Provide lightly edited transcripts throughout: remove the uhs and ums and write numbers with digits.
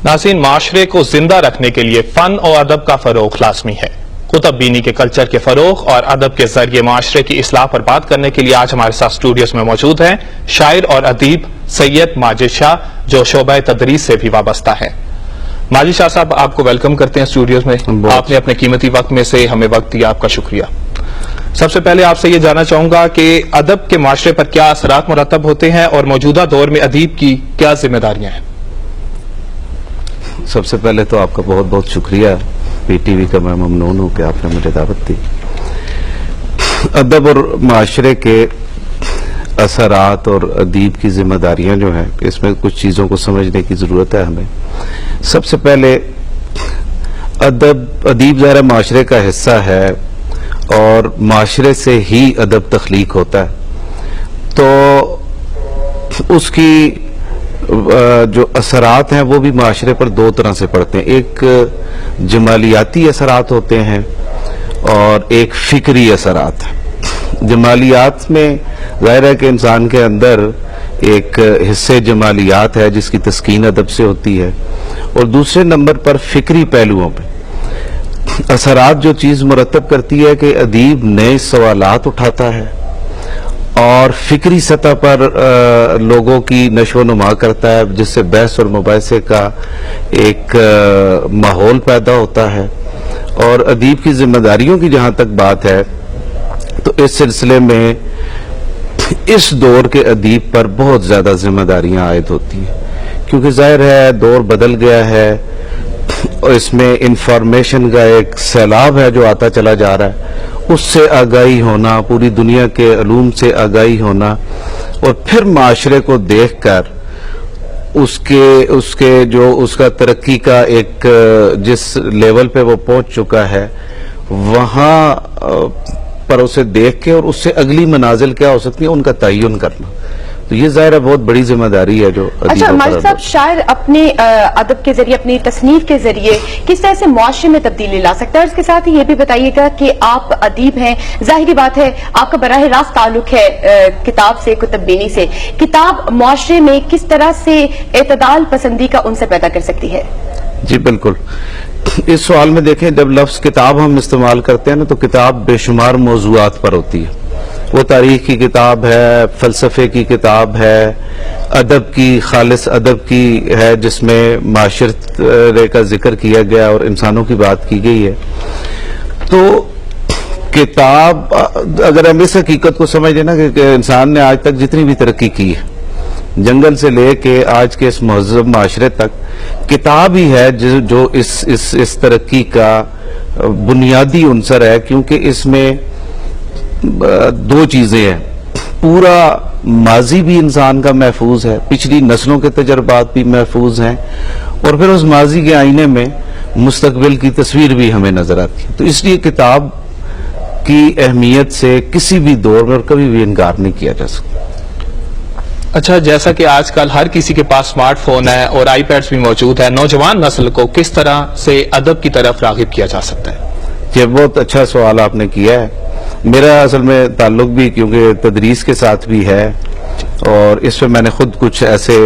नाज़रीन, माशरे को जिंदा रखने के लिए फन और अदब का फरोग लाजमी है। कुतुब बीनी के कल्चर के फरोग और अदब के जरिए माशरे की इस्लाह पर बात करने के लिए आज हमारे साथ स्टूडियोज में मौजूद हैं शायर और अदीब सैयद माजिद शाह, जो शोबा तदरीस से भी वाबस्ता है। माजिद शाह साहब, आपको वेलकम करते हैं स्टूडियोज में। आपने अपने कीमती वक्त में से हमें वक्त दिया, आपका शुक्रिया। सबसे पहले आपसे ये जानना चाहूंगा कि अदब के माशरे पर क्या असरात मुरतब होते हैं और मौजूदा दौर में अदीब की क्या जिम्मेदारियां हैं? सबसे पहले तो आपका बहुत बहुत शुक्रिया, पीटीवी का मैं ममनून हूं कि आपने मुझे दावत दी। अदब और माशरे के असरात और अदीब की जिम्मेदारियां जो हैं, इसमें कुछ चीज़ों को समझने की ज़रूरत है हमें। सबसे पहले अदीब ज़ाहिर माशरे का हिस्सा है और माशरे से ही अदब तख्लीक होता है, तो उसकी जो असरात हैं वो भी माशरे पर दो तरह से पड़ते हैं। एक जमालियाती असरात होते हैं और एक फिक्री असरात है। जमालियात में ज़ाहिर है कि इंसान के अंदर एक हिस्से जमालियात है जिसकी तस्कीन अदब से होती है, और दूसरे नंबर पर फिक्री पहलुओं पे असरात जो चीज़ मुरतब करती है कि अदीब नए सवालात उठाता है और फिक्री सतह पर लोगों की नशो नुमा करता है, जिससे बहस और मुबाहिसे का एक माहौल पैदा होता है। और अदीब की जिम्मेदारियों की जहां तक बात है तो इस सिलसिले में इस दौर के अदीब पर बहुत ज्यादा जिम्मेदारियां आयद होती हैं, क्योंकि जाहिर है दौर बदल गया है और इसमें इंफॉर्मेशन का एक सैलाब है जो आता चला जा रहा है। उससे आगाही होना, पूरी दुनिया के अलूम से आगाही होना, और फिर माशरे को देखकर उसके जो उसका तरक्की का एक जिस लेवल पे वो पहुंच चुका है वहां पर उसे देख के और उससे अगली मनाजिल क्या हो सकती है उनका तयन करना, तो ये ज़ाहिर है बहुत बड़ी जिम्मेदारी है जो। अच्छा माजिद साहब, शायर अपने अदब के जरिए, अपनी तसनीफ के जरिए किस तरह से मुआशरे में तब्दीली ला सकता है? और इसके साथ ही ये भी बताइएगा कि आप अदीब हैं, जाहिर बात है आपका बराह रास्त ताल्लुक है किताब से, कुतुब बीनी से। किताब मुआशरे में किस तरह से एतदाल पसंदी का उनसे पैदा कर सकती है? जी बिल्कुल। इस सवाल में देखें, जब लफ्ज किताब हम इस्तेमाल करते हैं ना, तो किताब बेशुमार मौज़ूआत पर होती है। वो तारीख की किताब है, फलसफे की किताब है, अदब की, खालिस अदब की है जिसमें माशरे का जिक्र किया गया और इंसानों की बात की गई है। तो किताब, अगर हम इस हकीकत को समझ लेना कि इंसान ने आज तक जितनी भी तरक्की की है, जंगल से लेके आज के इस महज़ब माशरे तक, किताब ही है जो इस तरक्की का बुनियादी उनसर है, क्योंकि इसमें दो चीजें हैं। पूरा माजी भी इंसान का महफूज है, पिछली नस्लों के तजर्बात भी महफूज हैं, और फिर उस माजी के आईने में मुस्तकबिल की तस्वीर भी हमें नजर आती है। तो इसलिए किताब की अहमियत से किसी भी दौर में और कभी भी इनकार नहीं किया जा सकता। अच्छा, जैसा कि आजकल हर किसी के पास स्मार्टफोन है और आईपैड्स भी मौजूद है, नौजवान नस्ल को किस तरह से अदब की तरफ रागिब किया जा सकता है? ये बहुत अच्छा सवाल आपने किया है। मेरा असल में ताल्लुक भी क्योंकि तदरीस के साथ भी है, और इस पे मैंने खुद कुछ ऐसे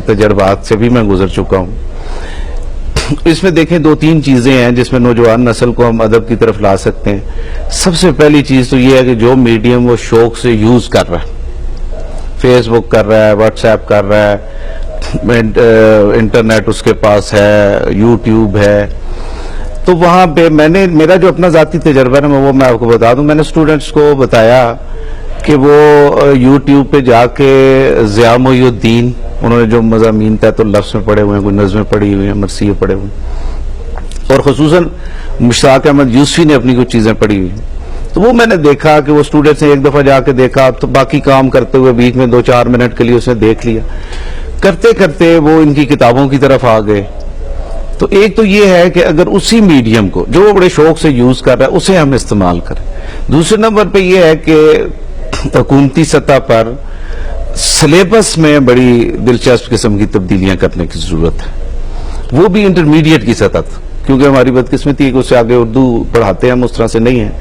तजर्बात से भी मैं गुजर चुका हूँ। इसमें देखें, दो तीन चीजें हैं जिसमें नौजवान नस्ल को हम अदब की तरफ ला सकते हैं। सबसे पहली चीज तो ये है कि जो मीडियम वो शौक से यूज कर रहा है, फेसबुक कर रहा है, व्हाट्सएप कर रहा है, इंटरनेट उसके पास है, यूट्यूब है, तो वहां पे मेरा जो अपना जाती तजर्बा है वो मैं आपको बता दूं। मैंने स्टूडेंट्स को बताया कि वो यूट्यूब पे जाके ज़िया मोइनुद्दीन, उन्होंने जो मज़ामीन तो लफ्ज़ में पढ़े हुए हैं, कोई नज़में पढ़ी हुई हैं, मरसिये पढ़े हुए हैं, और खुसूसन मुश्ताक अहमद यूसुफी ने अपनी कुछ चीज़ें पढ़ी हुई हैं, तो वो मैंने देखा कि वो स्टूडेंट्स ने एक दफ़ा जाके देखा, तो बाकी काम करते हुए बीच में 2-4 मिनट के लिए उसने देख लिया, करते करते वो इनकी किताबों की तरफ आ गए। तो एक तो ये है कि अगर उसी मीडियम को जो वो बड़े शौक से यूज कर रहा है उसे हम इस्तेमाल करें। दूसरे नंबर पे ये है कि हुकूमती सतह पर सिलेबस में बड़ी दिलचस्प किस्म की तब्दीलियां करने की जरूरत है, वो भी इंटरमीडिएट की सतह तक, क्योंकि हमारी बदकिस्मती है कि उससे आगे उर्दू पढ़ाते हैं हम उस तरह से नहीं है,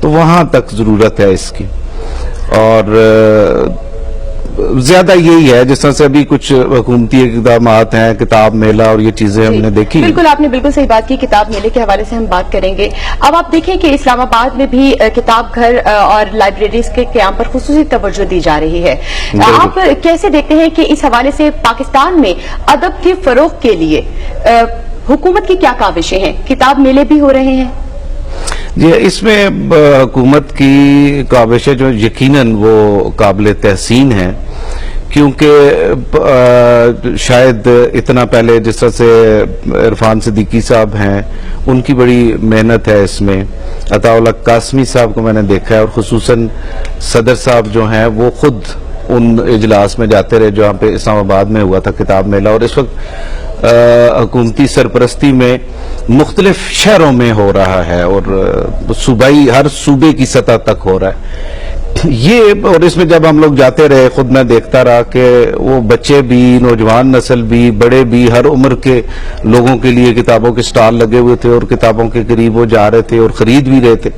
तो वहां तक जरूरत है इसकी। और زیادہ یہی ہے جس طرح سے ابھی کچھ حکومتی اقدامات ہیں، کتاب میلہ اور یہ چیزیں ہم نے دیکھی. بالکل، آپ نے بالکل صحیح بات کی. کتاب میلے کے حوالے سے ہم بات کریں گے. اب آپ دیکھیں کہ اسلام آباد میں بھی کتاب گھر اور لائبریریز کے قیام پر خصوصی توجہ دی جا رہی ہے. آپ کیسے دیکھتے ہیں کہ اس حوالے سے پاکستان میں ادب کے فروغ کے لیے حکومت کی کیا کاوشیں ہیں؟ کتاب میلے بھی ہو رہے ہیں. جی، اس میں حکومت کی کاوشیں جو یقیناً وہ قابل تحسین ہیں، کیونکہ شاید اتنا پہلے جس طرح سے عرفان صدیقی صاحب ہیں، ان کی بڑی محنت ہے اس میں. عطا اللہ قاسمی صاحب کو میں نے دیکھا ہے، اور خصوصاً صدر صاحب جو ہیں وہ خود ان اجلاس میں جاتے رہے جہاں پہ اسلام آباد میں ہوا تھا کتاب میلہ، اور اس وقت حکومتی سرپرستی میں مختلف شہروں میں ہو رہا ہے اور صوبائی ہر صوبے کی سطح تک ہو رہا ہے یہ. اور اس میں جب ہم لوگ جاتے رہے، خود میں دیکھتا رہا کہ وہ بچے بھی، نوجوان نسل بھی، بڑے بھی، ہر عمر کے لوگوں کے لیے کتابوں کے سٹال لگے ہوئے تھے اور کتابوں کے قریب وہ جا رہے تھے اور خرید بھی رہے تھے.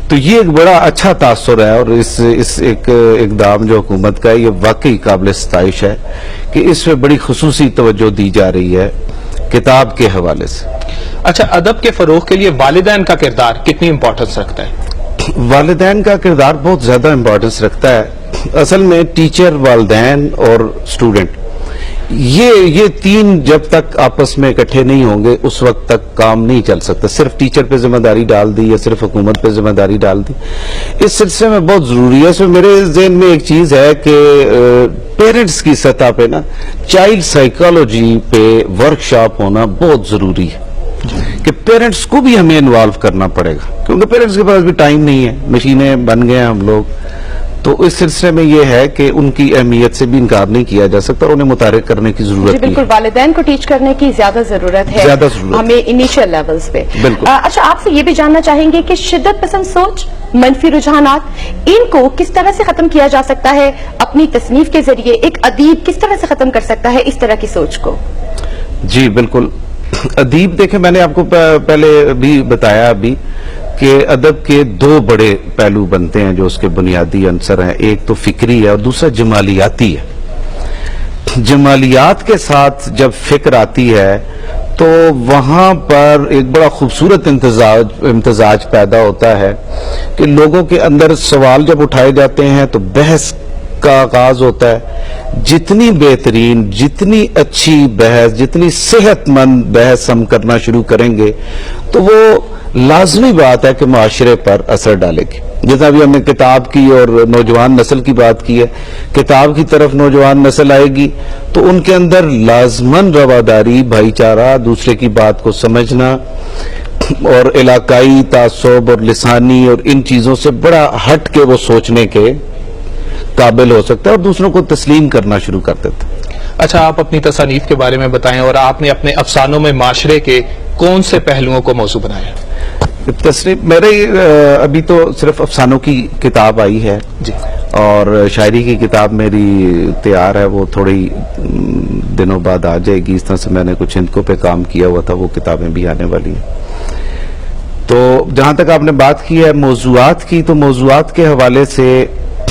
تو یہ ایک بڑا اچھا تاثر ہے، اور اس ایک اقدام جو حکومت کا ہے یہ واقعی قابل ستائش ہے کہ اس میں بڑی خصوصی توجہ دی جا رہی ہے کتاب کے حوالے سے. اچھا، ادب کے فروغ کے لیے والدین کا کردار کتنی امپورٹنس رکھتا ہے؟ والدین کا کردار بہت زیادہ امپورٹنس رکھتا ہے. اصل میں ٹیچر، والدین اور اسٹوڈنٹ، یہ تین جب تک آپس میں اکٹھے نہیں ہوں گے اس وقت تک کام نہیں چل سکتا. صرف ٹیچر پہ ذمہ داری ڈال دی یا صرف حکومت پہ ذمہ داری ڈال دی، اس سلسلے میں بہت ضروری ہے. اس میں میرے ذہن میں ایک چیز ہے کہ پیرنٹس کی سطح پہ نا چائلڈ سائیکالوجی پہ ورکشاپ ہونا بہت ضروری ہے کہ پیرنٹس کو بھی ہمیں انوالو کرنا پڑے گا، کیونکہ پیرنٹس کے پاس بھی ٹائم نہیں ہے، مشینیں بن گئے ہیں ہم لوگ. تو اس سلسلے میں یہ ہے کہ ان کی اہمیت سے بھی انکار نہیں کیا جا سکتا اور انہیں متحرک کرنے کی ضرورت ہے. بالکل، والدین کو ٹیچ کرنے کی زیادہ ضرورت ہے ہمیں انیشل لیولز پہ. بالکل. اچھا، آپ سے یہ بھی جاننا چاہیں گے کہ شدت پسند سوچ، منفی رجحانات، ان کو کس طرح سے ختم کیا جا سکتا ہے؟ اپنی تصنیف کے ذریعے ایک ادیب کس طرح سے ختم کر سکتا ہے اس طرح کی سوچ کو؟ جی بالکل. ادیب دیکھیں، میں نے آپ کو پہلے بھی بتایا ابھی کہ ادب کے دو بڑے پہلو بنتے ہیں جو اس کے بنیادی عنصر ہیں. ایک تو فکری ہے اور دوسرا جمالیاتی ہے. جمالیات کے ساتھ جب فکر آتی ہے تو وہاں پر ایک بڑا خوبصورت امتزاج پیدا ہوتا ہے کہ لوگوں کے اندر سوال جب اٹھائے جاتے ہیں تو بحث کا آغاز ہوتا ہے. جتنی بہترین، جتنی اچھی بحث، جتنی صحت مند بحث ہم کرنا شروع کریں گے تو وہ لازمی بات ہے کہ معاشرے پر اثر ڈالے گی. جیسا ابھی ہم نے کتاب کی اور نوجوان نسل کی بات کی ہے، کتاب کی طرف نوجوان نسل آئے گی تو ان کے اندر لازماً رواداری، بھائی چارہ، دوسرے کی بات کو سمجھنا اور علاقائی تعصب اور لسانی اور ان چیزوں سے بڑا ہٹ کے وہ سوچنے کے قابل ہو سکتا ہے اور دوسروں کو تسلیم کرنا شروع کر دیتا ہے. اچھا، آپ اپنی تصانیف کے بارے میں بتائیں، اور آپ نے اپنے افسانوں میں معاشرے کے کون سے پہلوؤں کو موضوع بنایا؟ تصنیف میرے ابھی تو صرف افسانوں کی کتاب آئی ہے جی، اور شاعری کی کتاب میری تیار ہے، وہ تھوڑی دنوں بعد آ جائے گی. اس طرح سے میں نے کچھ ہندکوں پہ کام کیا ہوا تھا، وہ کتابیں بھی آنے والی ہیں. تو جہاں تک آپ نے بات کی ہے موضوعات کی، تو موضوعات کے حوالے سے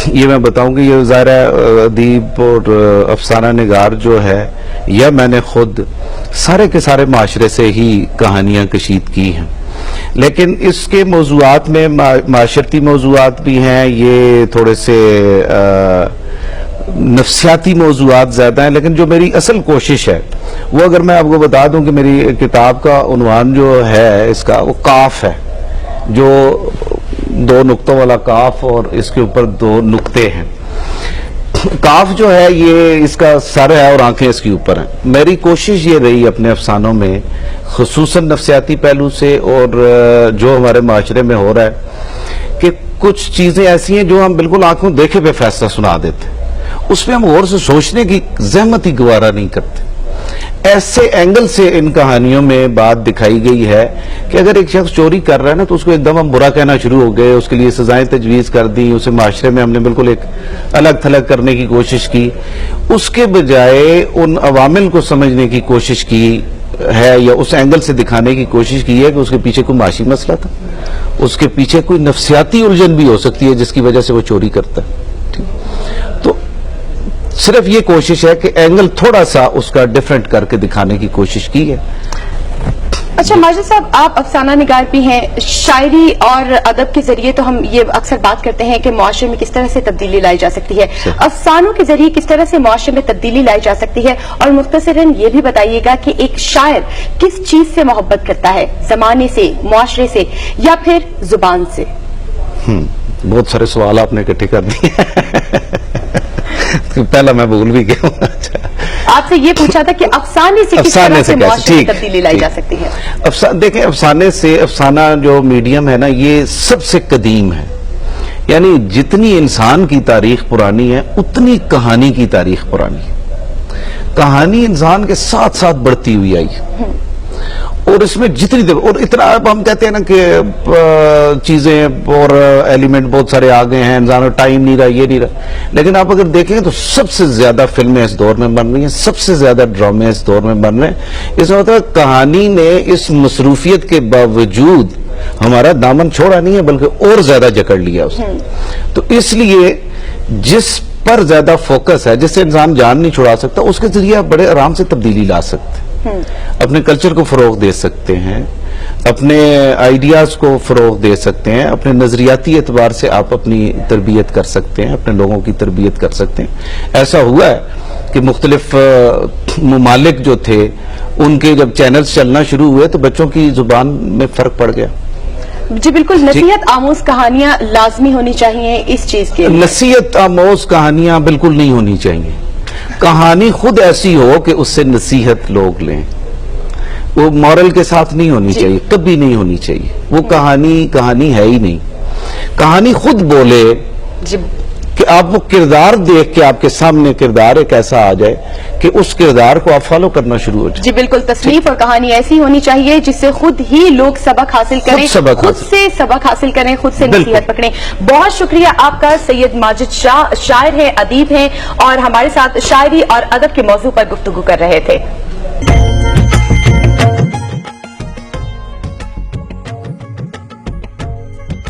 یہ میں بتاؤں کہ یہ ظاہر ہے ادیب اور افسانہ نگار جو ہے یا میں نے خود سارے کے سارے معاشرے سے ہی کہانیاں کشید کی ہیں، لیکن اس کے موضوعات میں معاشرتی موضوعات بھی ہیں، یہ تھوڑے سے نفسیاتی موضوعات زیادہ ہیں. لیکن جو میری اصل کوشش ہے وہ اگر میں آپ کو بتا دوں کہ میری کتاب کا عنوان جو ہے اس کا وہ کاف ہے، جو دو نقطوں والا کاف اور اس کے اوپر دو نقطے ہیں. کاف جو ہے یہ اس کا سر ہے اور آنکھیں اس کے اوپر ہیں. میری کوشش یہ رہی اپنے افسانوں میں خصوصاً نفسیاتی پہلو سے اور جو ہمارے معاشرے میں ہو رہا ہے کہ کچھ چیزیں ایسی ہیں جو ہم بالکل آنکھوں دیکھے پہ فیصلہ سنا دیتے ہیں، اس پہ ہم غور سے سوچنے کی زحمت ہی گوارا نہیں کرتے. ایسے اینگل سے ان کہانیوں میں بات دکھائی گئی ہے کہ اگر ایک شخص چوری کر رہا ہے نا تو اس کو ایک دم ہم برا کہنا شروع ہو گئے، اس کے لیے سزائیں تجویز کر دی، اسے معاشرے میں ہم نے بالکل ایک الگ تھلگ کرنے کی کوشش کی. اس کے بجائے ان عوامل کو سمجھنے کی کوشش کی ہے یا اس اینگل سے دکھانے کی کوشش کی ہے کہ اس کے پیچھے کوئی معاشی مسئلہ تھا، اس کے پیچھے کوئی نفسیاتی الجھن بھی ہو سکتی ہے جس کی وجہ سے وہ چوری کرتا ہے. تو सिर्फ ये कोशिश है कि एंगल थोड़ा सा उसका डिफरेंट करके दिखाने की कोशिश की है। अच्छा माजिद साहब, आप अफसाना निगार भी हैं। शायरी और अदब के जरिए तो हम ये अक्सर बात करते हैं कि मुआशरे में किस तरह से तब्दीली लाई जा सकती है, अफसानों के जरिए किस तरह से मुआशरे में तब्दीली लाई जा सकती है, और मुख्तसरन ये भी बताइएगा कि एक शायर किस चीज से मोहब्बत करता है, जमाने से, मुआशरे से, या फिर जुबान से? बहुत सारे सवाल आपने इकट्ठे कर दिए। पहला मैं भूल भी गया हूँ। आपसे ये पूछा था कि अफसाने से किस तरह से मुआशरे में तब्दीली लाई जा सकती है? देखें, अफसाने से, अफसाना जो मीडियम है ना, ये सबसे कदीम है। यानी जितनी इंसान की तारीख पुरानी है उतनी कहानी की तारीख पुरानी है। कहानी इंसान के साथ साथ बढ़ती हुई आई, और इसमें जितनी देर, और इतना हम कहते हैं ना कि चीजें और एलिमेंट बहुत सारे आ गए हैं, इंसान का टाइम नहीं रहा, ये नहीं रहा, लेकिन आप अगर देखें तो सबसे ज्यादा फिल्में इस दौर में बन रही हैं, सबसे ज्यादा ड्रामे इस दौर में बन रहे हैं। इसमें मतलब कहानी ने इस मसरूफियत के बावजूद हमारा दामन छोड़ा नहीं है, बल्कि और ज्यादा जकड़ लिया उसने। तो इसलिए जिस पर ज्यादा फोकस है, जिससे इंसान जान नहीं छुड़ा सकता, उसके जरिए आप बड़े आराम से तब्दीली ला सकते हैं, अपने कल्चर को फरोग दे सकते हैं, अपने आइडियाज को फरोग दे सकते हैं, अपने नजरियाती एतबार से आप अपनी तरबियत कर सकते हैं, अपने लोगों की तरबियत कर सकते हैं। ऐसा हुआ है कि मुख्तलिफ ममालिक जो थे, उनके जब चैनल्स चलना शुरू हुए तो बच्चों की जुबान में फर्क पड़ गया। जी बिल्कुल, नसीहत आमोज कहानियां लाजमी होनी चाहिए इस चीज के लिए। नसीहत आमोज कहानियां बिल्कुल नहीं होनी चाहिए। कहानी खुद ऐसी हो कि उससे नसीहत लोग लें, वो मॉरल के साथ नहीं होनी चाहिए, कभी नहीं होनी चाहिए। वो कहानी है ही नहीं। कहानी खुद बोले कि आप वो किरदार देख के, आपके सामने किरदार एक ऐसा आ जाए कि उस किरदार को आप फॉलो करना शुरू हो जाए। जी बिल्कुल, तसनीफ और कहानी ऐसी होनी चाहिए जिससे खुद ही लोग सबक हासिल करें, खुद से सबक हासिल करें, खुद से नसीहत पकड़ें। बहुत शुक्रिया आपका। सैयद माजिद शाह शायर हैं, अदीब हैं, और हमारे साथ शायरी और अदब के मौजू पर गुफ्तगू कर रहे थे।